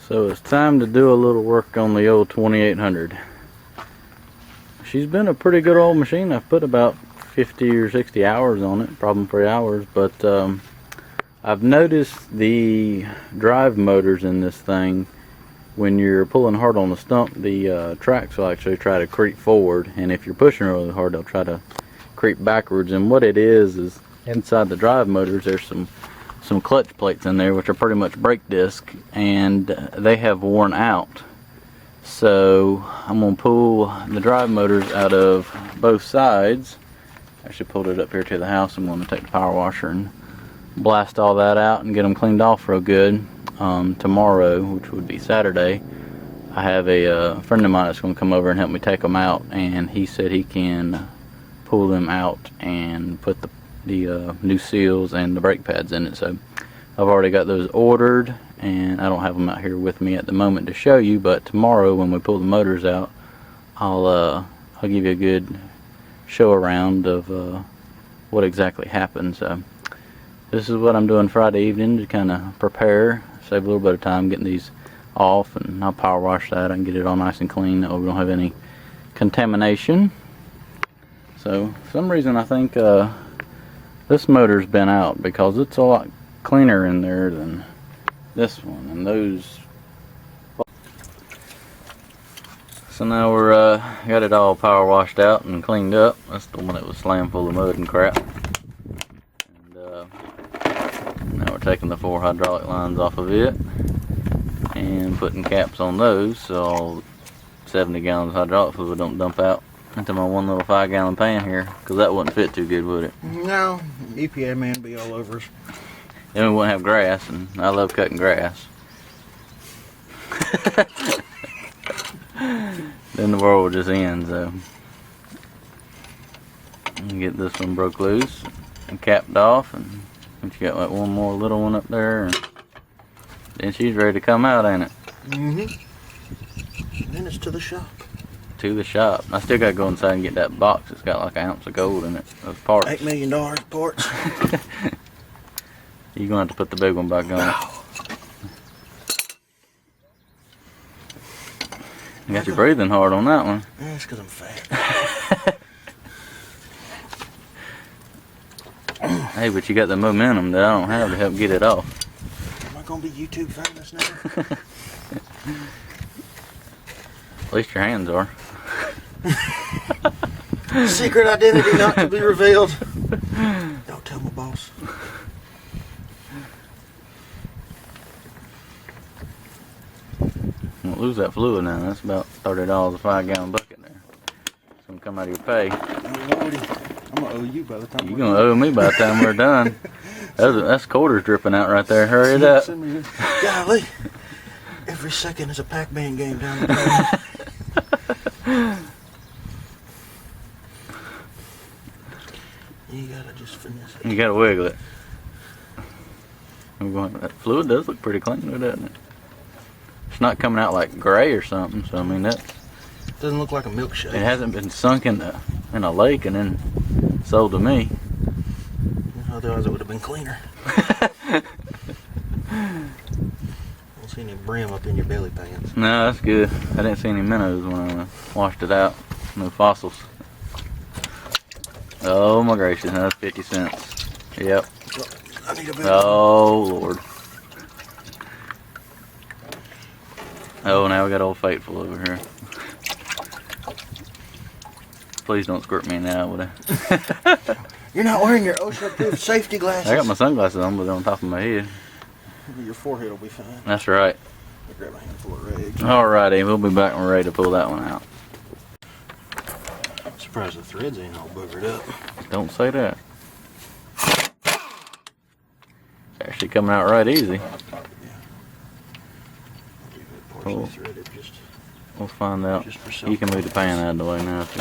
So it's time to do a little work on the old 2800. She's been a pretty good old machine. I've put about 50 or 60 hours on it, problem-free hours, but I've noticed the drive motors in this thing, when you're pulling hard on the stump, the tracks will actually try to creep forward, and if you're pushing really hard, they'll try to creep backwards. And what it is inside the drive motors, there's some clutch plates in there, which are pretty much brake disc, and they have worn out. So I'm going to pull the drive motors out of both sides. I actually pulled it up here to the house. I'm going to take the power washer and blast all that out and get them cleaned off real good. Tomorrow, which would be Saturday, I have a friend of mine that's going to come over and help me take them out, and he said he can pull them out and put the new seals and the brake pads in it. So I've already got those ordered, and I don't have them out here with me at the moment to show you, but tomorrow when we pull the motors out, I'll give you a good show around of what exactly happened. So this is what I'm doing Friday evening to kind of prepare, save a little bit of time getting these off, and I'll power wash that and get it all nice and clean that we don't have any contamination. So for some reason I think this motor's been out, because it's a lot cleaner in there than this one, and those. So now we're got it all power washed out and cleaned up. That's the one that was slammed full of mud and crap. And now we're taking the 4 hydraulic lines off of it and putting caps on those, so all 70 gallons of hydraulic fluid don't dump out into my one little 5-gallon pan here, because that wouldn't fit too good, would it? No, EPA man be all over us. Then we wouldn't have grass, and I love cutting grass. Then the world will just end. So get this one broke loose and capped off, and you got like one more little one up there, and then she's ready to come out, ain't it? And then it's to the shop. To the shop. I still gotta go inside and get that box. It's got like an ounce of gold in it. Those parts. $8 million parts. You're gonna have to put the big one back on. You got you breathing hard on that one. Yeah, it's because I'm fat. Hey, but you got the momentum that I don't have to help get it off. Am I gonna be YouTube famous now? At least your hands are. Secret identity not to be revealed. Don't tell my boss. Don't lose that fluid now. That's about $30 a 5-gallon bucket there. It's gonna come out of your pay. I'm gonna owe you by the time You're gonna owe me by the time we're done. That's quarters dripping out right there. Hurry it up. Golly. Every second is a Pac-Man game down the road. You gotta just finesse it. You gotta wiggle it. That fluid does look pretty clean, doesn't it? It's not coming out like gray or something, so I mean that doesn't look like a milkshake. It hasn't been sunk in a lake and then sold to me. Otherwise it would have been cleaner. Don't see any brim up in your belly pants. No, that's good. I didn't see any minnows when I washed it out. No fossils. Oh my gracious, that's 50 cents. Yep. I need a big Oh Lord. Oh, now we got Old Faithful over here. Please don't squirt me now, would I? You're not wearing your OSHA-approved safety glasses. I got my sunglasses on, but they're on top of my head. Your forehead will be fine. That's right. I'll grab a handful of rags. Alrighty, we'll be back when we're ready to pull that one out. I'm surprised the threads ain't all buggered up. Don't say that. It's actually coming out right easy. Partially threaded, just We'll find out. Just for You can move the pan out of the way now. If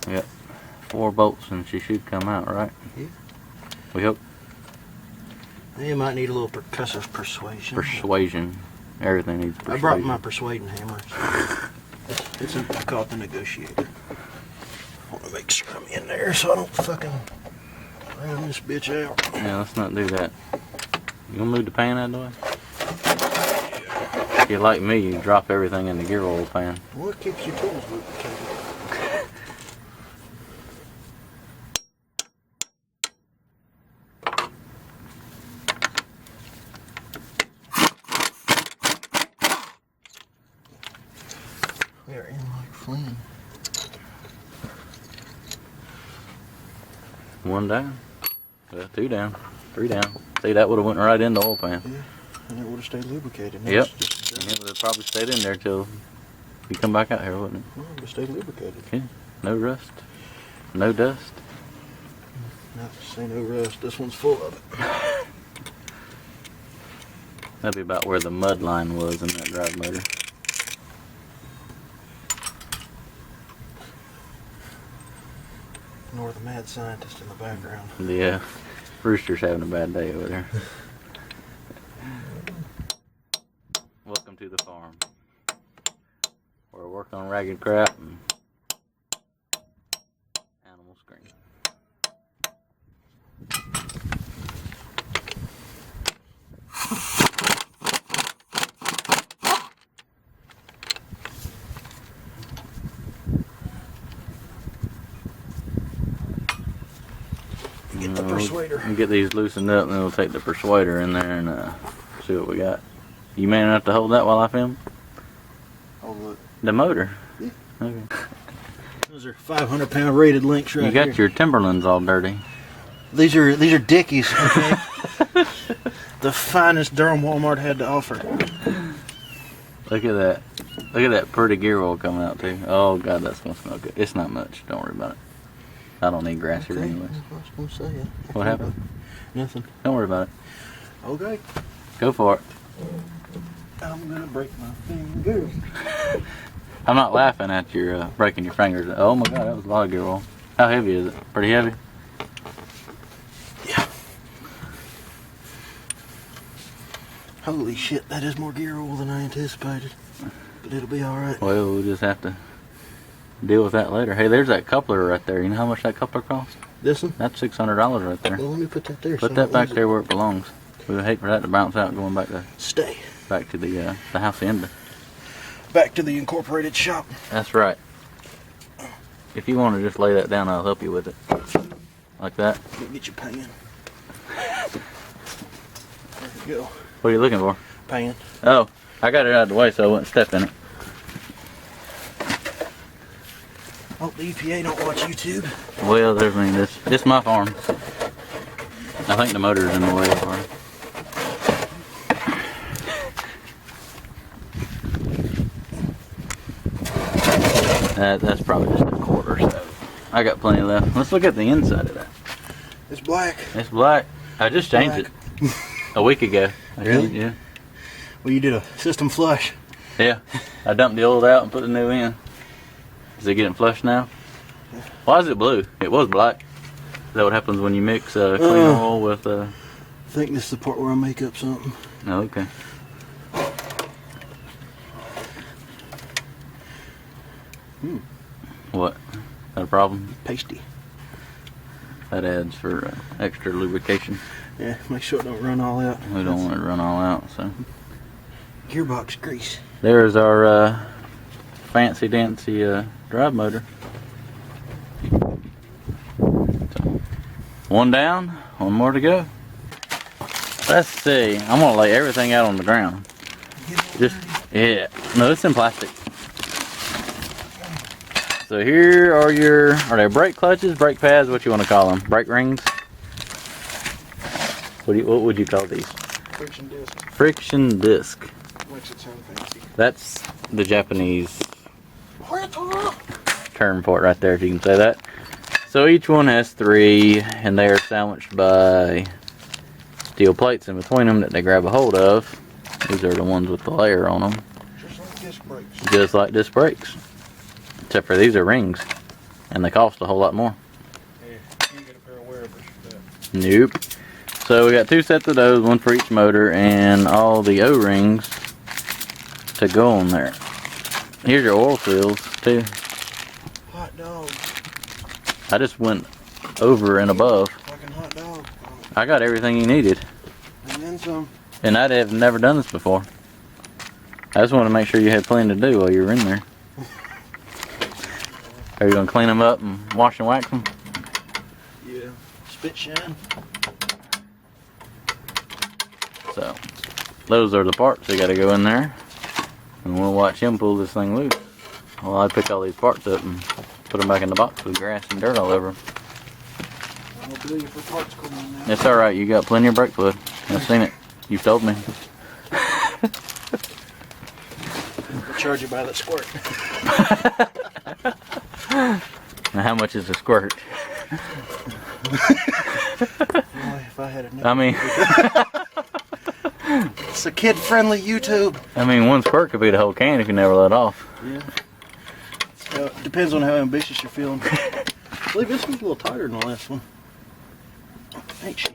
you... Yep. 4 bolts and she should come out, right? Yeah. We hope. You might need a little percussive persuasion. Persuasion. Everything needs persuasion. I brought my persuading hammer. So I call it the negotiator. I want to make sure I'm in there so I don't fucking round this bitch out. Yeah, let's not do that. You gonna move the pan out of the way? If you're like me, you drop everything in the gear oil pan. What keeps your tools lubricated? They're in like Flynn. One down. Well, two down. Three down. See, that would have went right in the oil pan. Yeah, and it would have stayed lubricated. Now Yep. it's just- And it would have probably stayed in there till you come back out here, wouldn't it? Well, it would have stayed lubricated. Okay. No rust. No dust. Not to say no rust. This one's full of it. That'd be about where the mud line was in that drive motor. Nor the mad scientist in the background. The rooster's having a bad day over there. Welcome to the farm. We're working on ragged crap and animal screen. Get the persuader. We'll get these loosened up and then we'll take the persuader in there and see what we got. You man enough to hold that while I film? Oh look. The motor. Yeah. Okay. Those are 500-pound rated links right You got here. your Timberlands all dirty. These are Dickies, okay? The finest Durham Walmart had to offer. Look at that. Look at that pretty gear oil coming out too. Oh god, that's gonna smell good. It's not much. Don't worry about it. I don't need grass here anyways. I was gonna say it. What happened? Nothing. Don't worry about it. Okay. Go for it. I'm gonna break my fingers. I'm not laughing at your breaking your fingers. Oh my god, that was a lot of gear oil. How heavy is it? Pretty heavy? Yeah. Holy shit, that is more gear oil than I anticipated. But it'll be alright. Well, we'll just have to deal with that later. Hey, there's that coupler right there. You know how much that coupler costs? This one? That's $600 right there. Well, let me put that there. Put so that I back lose there where it belongs. We would hate for that to bounce out going back it. Stay. to the hacienda. Back to the incorporated shop. That's right. If you want to just lay that down, I'll help you with it. Like that. Go get your pan. There you go. What are you looking for? Pan. Oh, I got it out of the way so I wouldn't step in it. Hope the EPA don't watch YouTube. Well, there's this is my farm. I think the motor's in the way for it. That's probably just a quarter, so I got plenty left. Let's look at the inside of that. It's black. It's black. I just changed it a week ago. Really? Yeah. Well, you did a system flush. Yeah. I dumped the old out and put the new in. Is it getting flushed now? Why is it blue? It was black. Is that what happens when you mix clean oil with I think this is the part where I make up something. Oh, okay. What? That a problem? Pasty. That adds for extra lubrication. Yeah, make sure it don't run all out. We don't want it to run all out, so. Gearbox grease. There's our fancy dancy drive motor. So, one down, one more to go. Let's see. I'm gonna lay everything out on the ground. Just yeah. No, it's in plastic. So here are are they brake clutches, brake pads? What you want to call them? Brake rings? What would you call these? Friction disc. Friction disc. Makes it sound fancy. That's the Japanese term for it right there, if you can say that. So each one has 3, and they are sandwiched by steel plates in between them that they grab a hold of. These are the ones with the layer on them. Just like disc brakes. Just like disc brakes. Except for these are rings, and they cost a whole lot more. Yeah, you can get a pair of wearables for that. Nope. So we got 2 sets of those, one for each motor, and all the O-rings to go on there. Here's your oil seals too. Hot dog. I just went over and above. Fucking hot dog. I got everything you needed, And then some. and I have never done this before. I just want to make sure you had plenty to do while you were in there. Are you gonna clean them up and wash and wax them? Yeah. Spit shine. So, those are the parts that gotta go in there. And we'll watch him pull this thing loose. Well, I pick all these parts up and put them back in the box with grass and dirt all over them. I don't believe for parts coming in there. It's alright, you got plenty of brake fluid. I've seen it. You've told me. I'll charge you by the squirt. Now, how much is a squirt? Boy, if I had a I mean, it's a kid-friendly YouTube. I mean, one squirt could be the whole can if you never let off. Yeah. It depends on how ambitious you're feeling. I believe this one's a little tighter than the last one. Ain't she?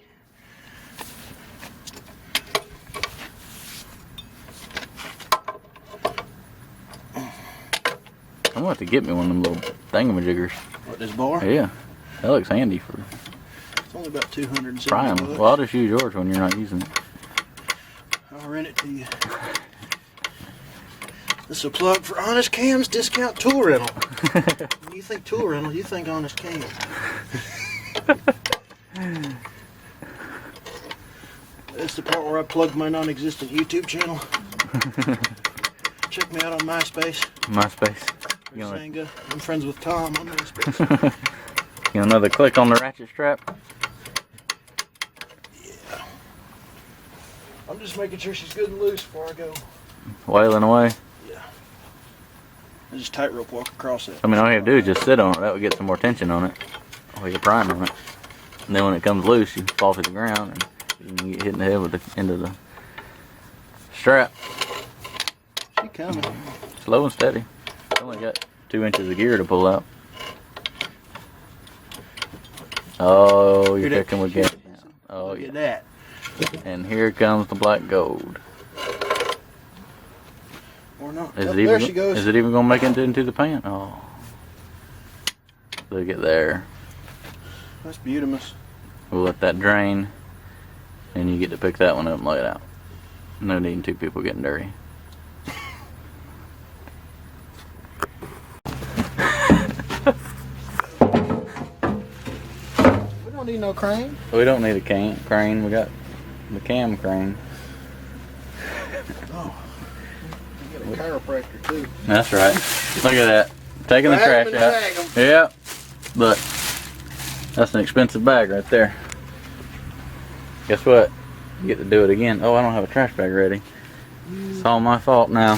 I'm going to have to get me one of them little thingamajiggers. What, this bar? Yeah, that looks handy for It's only about 270 prying. bucks. Well, I'll just use yours when you're not using it. I'll rent it to you. This is a plug for Honest Cam's Discount Tool Rental. When you think tool rental, you think Honest Cam. This is the part where I plug my non-existent YouTube channel. Check me out on MySpace. MySpace. You know, Sanga. I'm friends with Tom on MySpace. you know, another click on the ratchet strap. Yeah. I'm just making sure she's good and loose before I go. Wailing away. Yeah. I just tightrope walk across it. I mean, all you have to do is just sit on it. That would get some more tension on it while you're prying on it. And then when it comes loose, you fall to the ground and you can get hit in the head with the end of the strap. She coming. Slow and steady. It's only got 2 inches of gear to pull out. Oh, you're Hear that? cooking with gas. Oh, Look yeah. at that. And here comes the black gold. Or not. Is Oh, it there even, she goes. Is it even going to make it into the pan? Oh. Look at there. That's beautiful. We'll let that drain. And you get to pick that one up and lay it out. No needing two people getting dirty. We don't need no crane. We don't need a crane. We got the cam crane. Oh. You got a chiropractor too. That's right. Look at that. Taking the Bag 'em trash and out. tag 'em. Yep. But that's an expensive bag right there. Guess what? You get to do it again. Oh, I don't have a trash bag ready. It's all my fault now.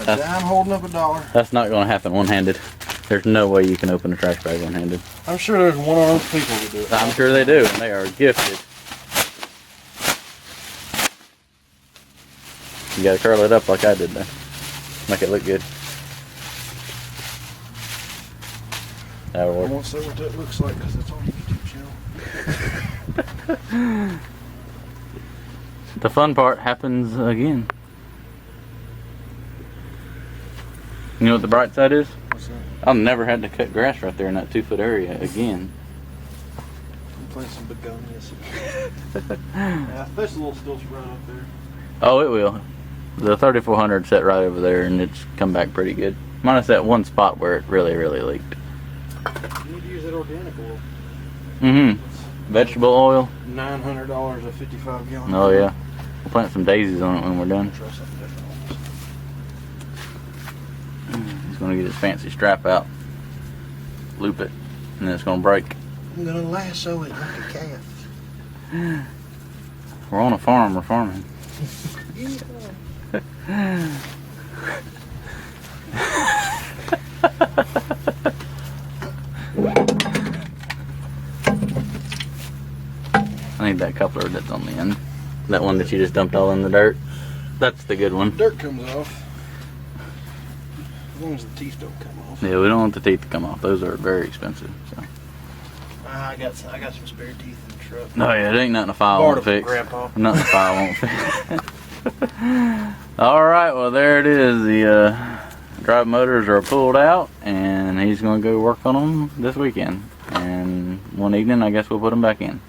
A dime holding up $1. That's not going to happen one-handed. There's no way you can open a trash bag one-handed. I'm sure there's one of those people who do it. I'm sure they do, and they are gifted. You gotta curl it up like I did there. Make it look good. That'll I work. won't say what that looks like because it's on the YouTube channel. The fun part happens again. You know what the bright side is? What's that? I've never had to cut grass right there in that 2-foot area again. I'm playing some begonias. Yeah, there's a little stilts right up there. Oh, it will. The 3400 set right over there, and it's come back pretty good. Minus that one spot where it really, really leaked. You need to use that organic oil. Mm-hmm. Vegetable oil. $900 a 55 gallon. Oh yeah. We'll plant some daisies on it when we're done. Try something different. He's gonna get his fancy strap out, loop it, and then it's gonna break. I'm gonna lasso it like a calf. We're on a farm. We're farming. I need that coupler that's on the end. That one that you just dumped all in the dirt. That's the good one. Dirt comes off. As long as the teeth don't come off. Yeah, we don't want the teeth to come off. Those are very expensive. So. I got some spare teeth in the truck. Oh yeah, it ain't nothing a file Borrowed won't them fix. from Grandpa. Nothing a file won't fix. All right, well there it is. The drive motors are pulled out, and he's gonna go work on them this weekend. And one evening, I guess we'll put them back in.